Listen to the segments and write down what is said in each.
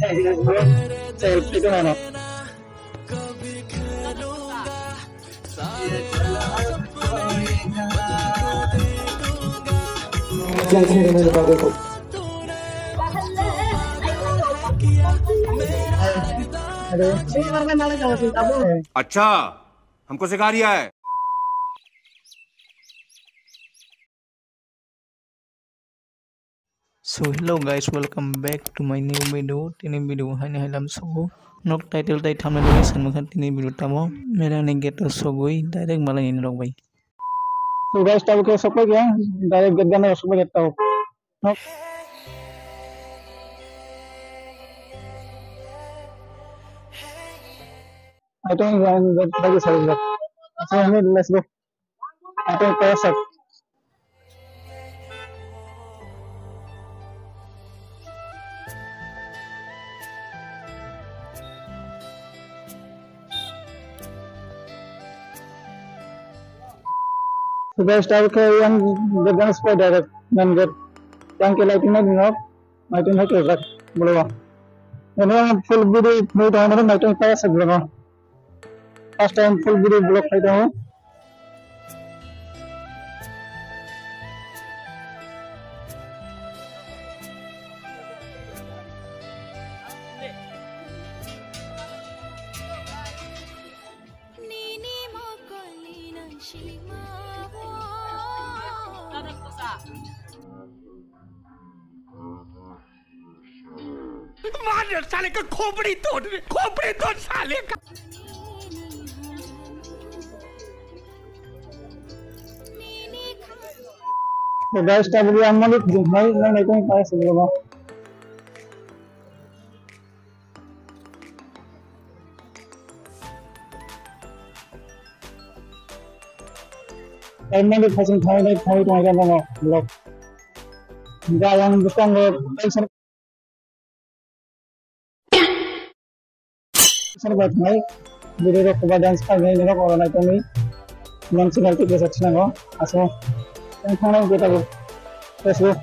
Selfie तो मानो अच्छा हमको सिखा रिया है। So hello guys, welcome back to my new video. Tini video hanya dalam suku nok title tay thumbnail ini sanmukan tini video tamo mera ne get sogoi direct malah ini rok bai. तो guys तब के सब गया direct gate गाना सब gate तो I don't get बाकी सारे लोग अच्छा हमें let's go I don't pass up तो गाइस तब के यंग गेट गाना सब डायरेक्ट नन गेट yang ke lighting na dinok lighting na ke rak boleh ini full video mau tahu mana lighting saya sebelum first time full video block saya tahu मार साले का खोपड़ी तोड़ साले का। तो गाइस तब भी हम लोग भाई नहीं कोई पास sebelum em mới phát sinh thay đây thay trong cái nào blog enggak yang bukan sir बात नहीं वीडियो को डांस का नहीं लेना कोरोना तो नहीं मन से गलती के सक्सेस ना आसो इन खाना बेटा को फेसबुक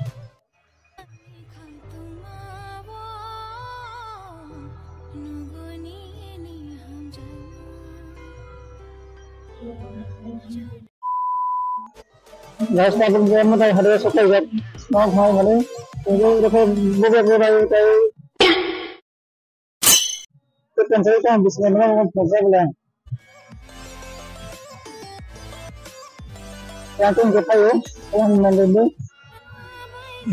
लास्ट टाइम गेम में तो हर सब का स्मॉग है वाले तो देखो बुक को भाई cancel kan bisa memang proses bilang yang tu kita yo yang mendengar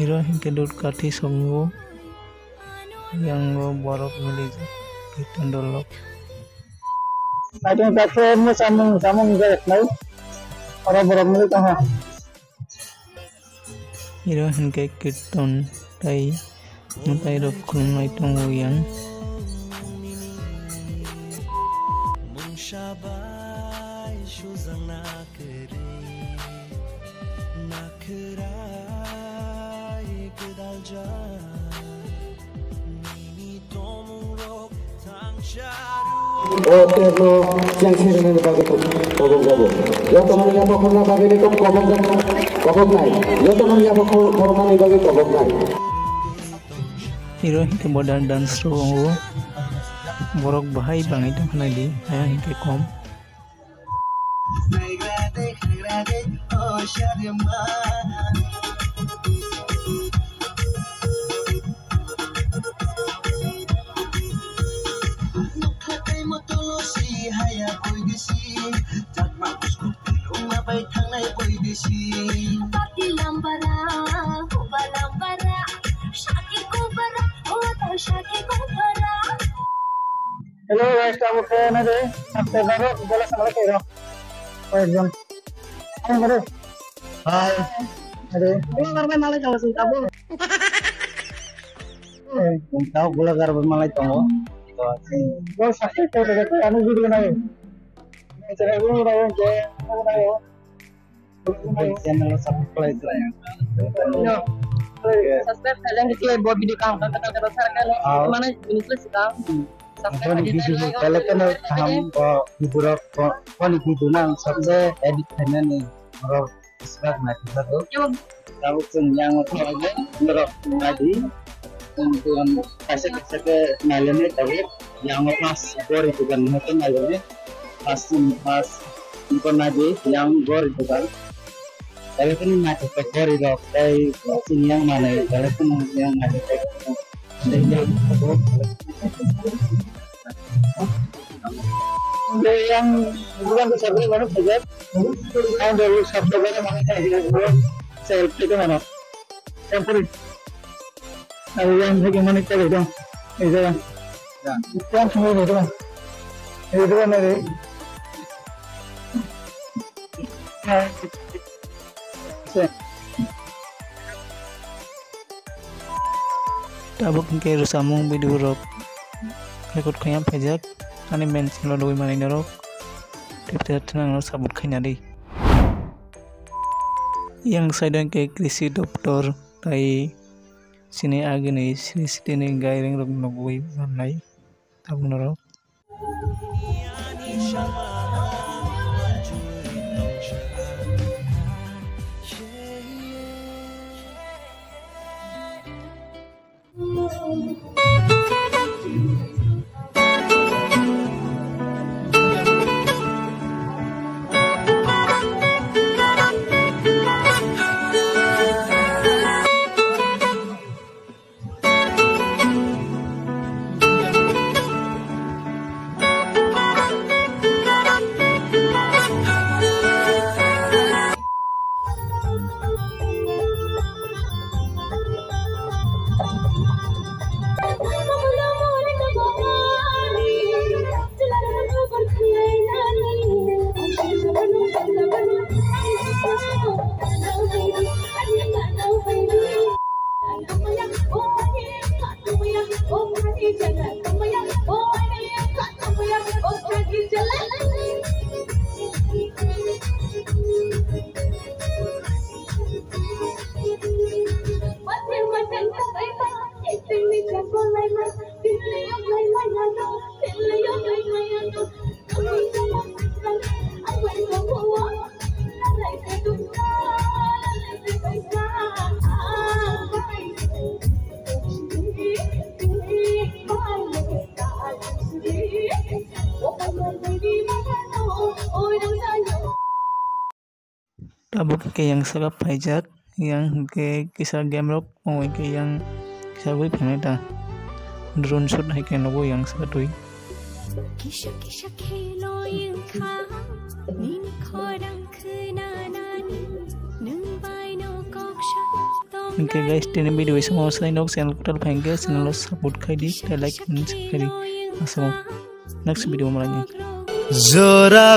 Iro hingke dot kathi sombo yang borok mili kita dolok lighting platform में samung juga naik orang borok mili kah Iro hingke kirton tai mutai rok kulmai tong yang Shabai shuzang nakere kedalja nini tomurok tangcharu oke lo yang sini nih bagi kobong ya teman yang mau kena bagi ini kobong nai ya teman yang mau kena bagi kobong nai Hero hingke modern dance ro borok bahai bangai dong kana di aya hingke kom Hello guys, kamu kena deh. Sampai baru bola sama lagi dong. Oh jom. Kamu baru. Hai. Ada. Ini marah malah kalau sih kamu. Tahu bola gar bermalai tahu. Gol sakit tuh dekat anu video naik. Ini cara gue udah je, udah yo. Channel subscribe lah ya. Subscribe kalian kecil buat video kamu kata-kata saya mana jenis sih kalau kan हम हिबुरा पानी हिबुना सबसे edit करना नहीं और इसका matter तो tahu yang lagi ngerok tadi Tuan kasih ke nalene tapi yang pas gor itu kan itu nalene pas itu naji yang gor itu kan kalau kan naji ke gor itu kayak sini yang mana itu kalau kan yang naji ke yang gor yang bukan besar ini mana saja yang dulu sabtu mana kayak selfie itu mana temporary yang bagaimana cara itu? Itu kan? Yang semua itu kan? Itu kan ada. Tabuk ke rusamung video rock record kaya pajak ani mention lo doi manai narok tip tenang lo sabut kaya deh yang saya ke krisi doktor tai sini agni sini gairing rok nogoi manai tabung narok tabuk ke yang sagap pajak yang ke kisah game rock mau ke yang kisah gue pengen drone shoot hai ke nogo yang sakatui kisah khelo yang kha nin khorang khunanani nung bai no koksha Oke guys, ini video semua saya nok channel kutal phangge channel support khai di like and subscribe. Next video mulanya. Zora